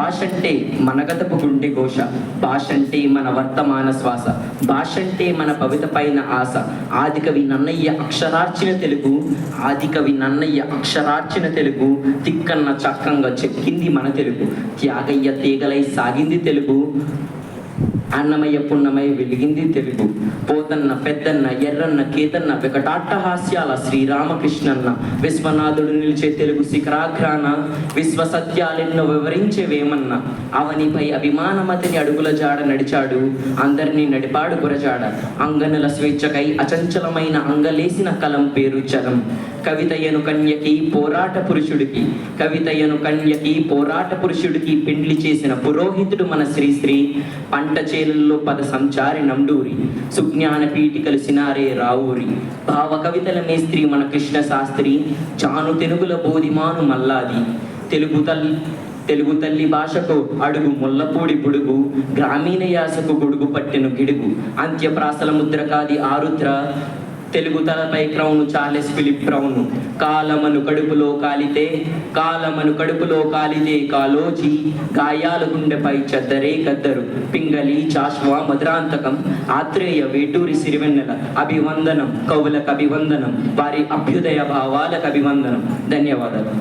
భాష అంటే మనగతపు గుండె ఘోష, భాష అంటే మన వర్తమాన శ్వాస, భాష అంటే మన భవిత పైన ఆశ. ఆదికవి నన్నయ్య అక్షరార్చిన తెలుగు, ఆదికవి నన్నయ్య అక్షరార్చిన తెలుగు, తిక్కన్న చక్రంగా చెక్కింది మన తెలుగు. త్యాగయ్య తీగలై సాగింది తెలుగు, అన్నమయ్య పున్నమై వెలిగింది తెలుగు. పోతన్న పెద్దన్న ఎర్రన్న కేతన్న వికటాట్టహాస్యాల శ్రీరామకృష్ణన్న, విశ్వనాథుడు నిలిచే తెలుగు శిఖరాగ్రాన, విశ్వ సత్యాలెన్నో వివరించే వేమన్న. అవనిపై అభిమానమతని అడుగుల జాడ నడిచాడు, అందరినీ నడిపాడు గురజాడ. అంగనుల స్వేచ్ఛకై అచంచలమైన అంగలేసిన కలం పేరు చలం. కవితయను కన్యకి పోరాట పురుషుడికి, కవితయను కన్యకి పోరాట పురుషుడికి పెండ్లి చేసిన పురోహితుడు మన శ్రీశ్రీ. పంట చేలల్లో పద సంచారి నండూరి, సుజ్ఞాన పీఠికలు సినారే రావూరి. భావ కవితల మేస్త్రి మన కృష్ణ శాస్త్రి, జాను తెనుగుల బోధిమాను మల్లాది. తెలుగు తల్లి భాషకు అడుగు ముల్లపూడి బుడుగు, గ్రామీణ యాసకు గొడుగు పట్టెను గిడుగు. అంత్యప్రాసల ముద్రకాది ఆరుద్ర, తెలుగు తలపై క్రౌను చార్లెస్ ఫిలిప్ బ్రౌను. కాలమను కడుపులో కాలితే కాలోజీ, గాయాల గుండెపై చెద్దరే గద్దరు. పింగళి చాష్వా మధురాంతకం, ఆత్రేయ వేటూరి సిరివెన్నెల. అభివందనం కవులకు అభివందనం, వారి అభ్యుదయ భావాలకు అభివందనం. ధన్యవాదాలు.